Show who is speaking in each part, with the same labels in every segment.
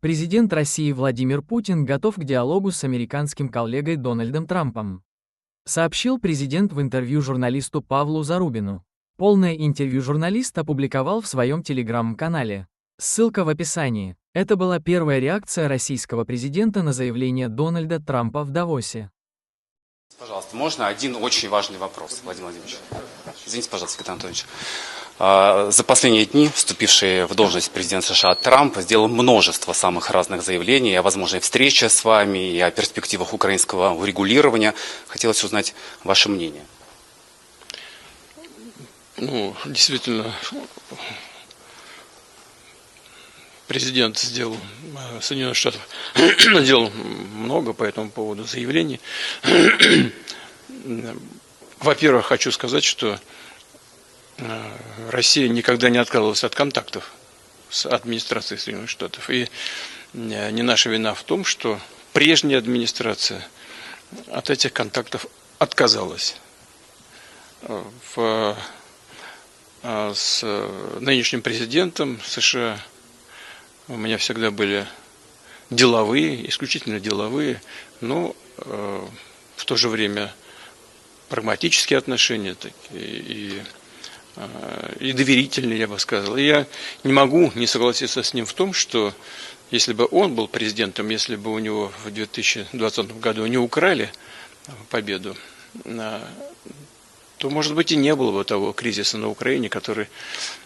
Speaker 1: Президент России Владимир Путин готов к диалогу с американским коллегой Дональдом Трампом, сообщил президент в интервью журналисту Павлу Зарубину. Полное интервью журналист опубликовал в своем телеграм-канале. Ссылка в описании. Это была первая реакция российского президента на заявление Дональда Трампа в Давосе.
Speaker 2: Пожалуйста, можно один очень важный вопрос, Владимир Владимирович? Извините, пожалуйста, Виктор Анатольевич. За последние дни вступивший в должность президент США Трамп сделал множество самых разных заявлений о возможной встрече с вами и о перспективах украинского урегулирования. Хотелось узнать ваше мнение.
Speaker 3: Действительно, президент Соединенных Штатов сделал много по этому поводу заявлений. Во-первых, хочу сказать, что Россия никогда не отказывалась от контактов с администрацией Соединенных Штатов. И не наша вина в том, что прежняя администрация от этих контактов отказалась. С нынешним президентом США у меня всегда были исключительно деловые, но в то же время прагматические отношения и доверительные, я бы сказал. И я не могу не согласиться с ним в том, что если бы он был президентом, если бы у него в 2020 году не украли победу, то, может быть, и не было бы того кризиса на Украине, который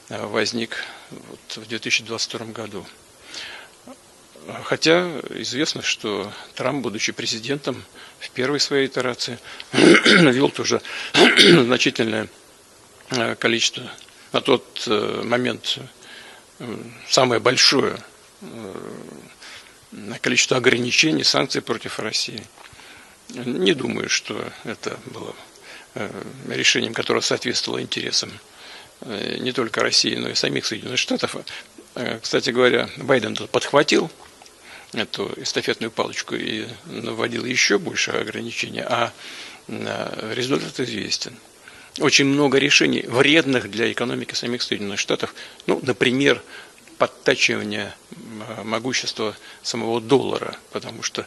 Speaker 3: возник в 2022 году. Хотя известно, что Трамп, будучи президентом в первой своей итерации, вел тоже значительное количество, на тот момент самое большое количество ограничений, санкций против России. Не думаю, что это было решением, которое соответствовало интересам не только России, но и самих Соединенных Штатов. Кстати говоря, Байден тут подхватил эту эстафетную палочку и вводил еще больше ограничений, а результат известен. Очень много решений, вредных для экономики самих Соединенных Штатов, например, подтачивание могущества самого доллара, потому что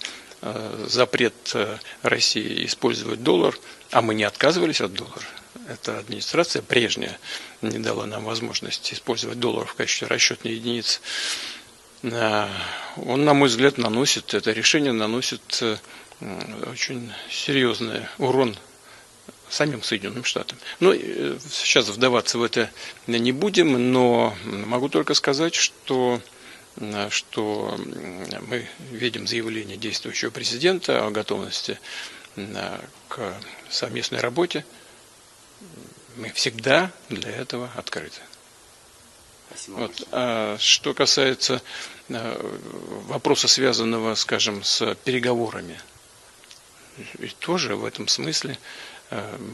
Speaker 3: запрет России использовать доллар, а мы не отказывались от доллара. Эта администрация прежняя не дала нам возможность использовать доллар в качестве расчетной единицы. Он, на мой взгляд, это решение наносит очень серьезный урон самим Соединенным Штатам. Сейчас вдаваться в это не будем, но могу только сказать, что мы видим заявление действующего президента о готовности к совместной работе. Мы всегда для этого открыты. Что касается вопроса, связанного, скажем, с переговорами, и тоже в этом смысле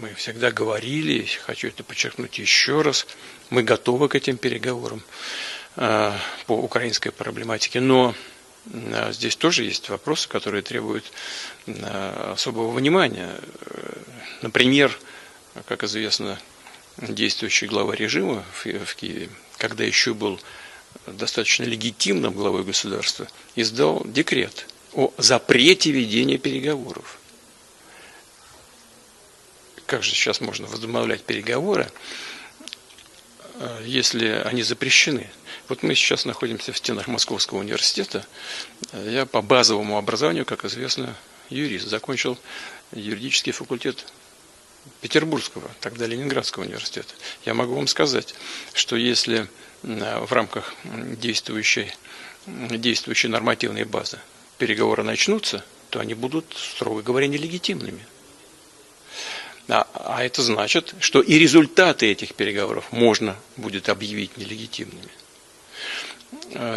Speaker 3: мы всегда говорили, хочу это подчеркнуть еще раз, мы готовы к этим переговорам по украинской проблематике, но здесь тоже есть вопросы, которые требуют особого внимания. Например, как известно, действующий глава режима в Киеве, когда еще был достаточно легитимным главой государства, издал декрет о запрете ведения переговоров. Как же сейчас можно возобновлять переговоры, если они запрещены? Вот мы сейчас находимся в стенах Московского университета. Я по базовому образованию, как известно, юрист. Закончил юридический факультет Петербургского, тогда Ленинградского университета. Я могу вам сказать, что если в рамках действующей нормативной базы переговоры начнутся, то они будут, строго говоря, нелегитимными. А это значит, что и результаты этих переговоров можно будет объявить нелегитимными.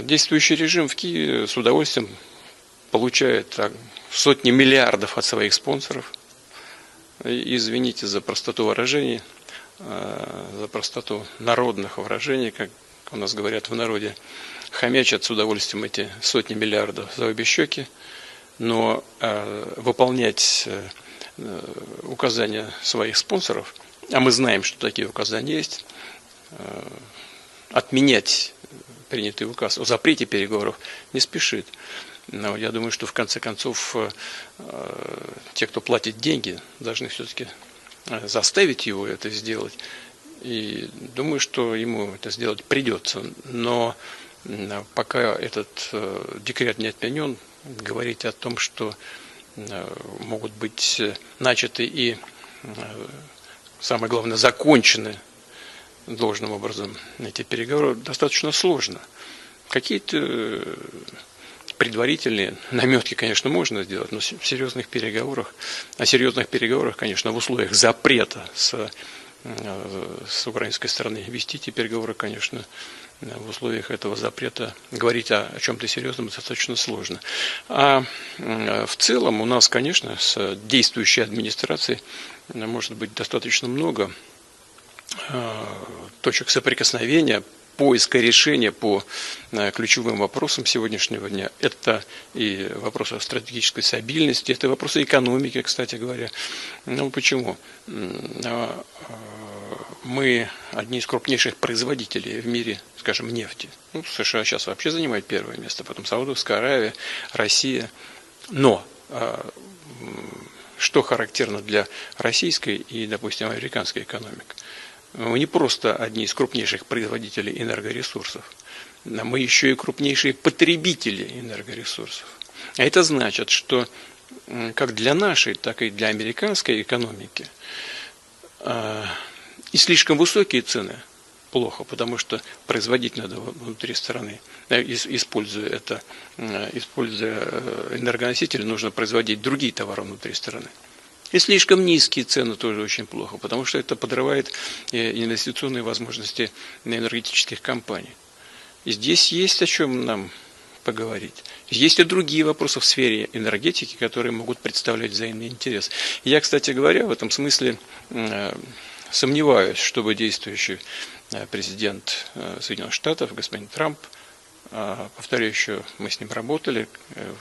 Speaker 3: Действующий режим в Киеве с удовольствием получает сотни миллиардов от своих спонсоров. Извините за простоту выражений, за простоту народных выражений, как у нас говорят в народе, хомячат с удовольствием эти сотни миллиардов за обе щеки, но выполнять указания своих спонсоров, а мы знаем, что такие указания есть, отменять принятый указ о запрете переговоров, не спешит. Но я думаю, что в конце концов те, кто платит деньги, должны все-таки заставить его это сделать. И думаю, что ему это сделать придется. Но пока этот декрет не отменен, говорить о том, что могут быть начаты и, самое главное, закончены должным образом эти переговоры, достаточно сложно. Какие-то предварительные наметки, конечно, можно сделать, но о серьезных переговорах, конечно, в условиях запрета с украинской стороны вести эти переговоры, конечно, в условиях этого запрета говорить о чем-то серьезном достаточно сложно. А в целом у нас, конечно, с действующей администрацией может быть достаточно много точек соприкосновения, поиска решения по ключевым вопросам сегодняшнего дня. Это и вопросы стратегической стабильности, это вопросы экономики, кстати говоря. Ну, почему? Мы одни из крупнейших производителей в мире, скажем, нефти. Ну, США сейчас вообще занимает первое место, потом Саудовская Аравия, Россия. Но что характерно для российской и, допустим, американской экономики? Мы не просто одни из крупнейших производителей энергоресурсов, мы еще и крупнейшие потребители энергоресурсов. А это значит, что как для нашей, так и для американской экономики и слишком высокие цены плохо, потому что производить надо внутри страны, используя энергоносители, нужно производить другие товары внутри страны. И слишком низкие цены тоже очень плохо, потому что это подрывает инвестиционные возможности энергетических компаний. И здесь есть о чем нам поговорить. Есть и другие вопросы в сфере энергетики, которые могут представлять взаимный интерес. Я, кстати говоря, в этом смысле сомневаюсь, чтобы действующий президент Соединенных Штатов, господин Трамп, повторяю еще, мы с ним работали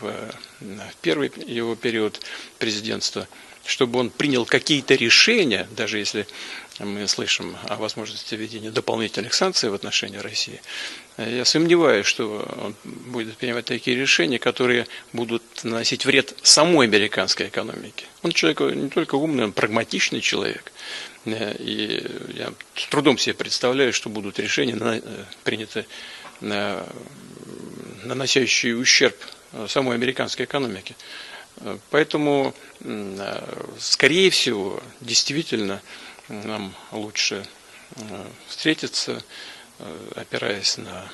Speaker 3: в первый его период президентства, чтобы он принял какие-то решения, даже если мы слышим о возможности введения дополнительных санкций в отношении России, я сомневаюсь, что он будет принимать такие решения, которые будут наносить вред самой американской экономике. Он человек не только умный, он прагматичный человек. И я с трудом себе представляю, что будут решения приняты, наносящие ущерб самой американской экономике. Поэтому, скорее всего, действительно нам лучше встретиться, опираясь на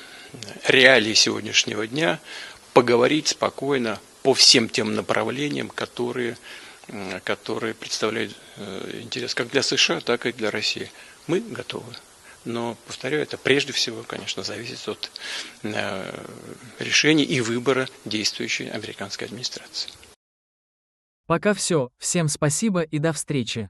Speaker 3: реалии сегодняшнего дня, поговорить спокойно по всем тем направлениям, которые представляют интерес как для США, так и для России. Мы готовы. Но, повторяю, это прежде всего, конечно, зависит от решений и выбора действующей американской администрации.
Speaker 1: Пока все, всем спасибо и до встречи.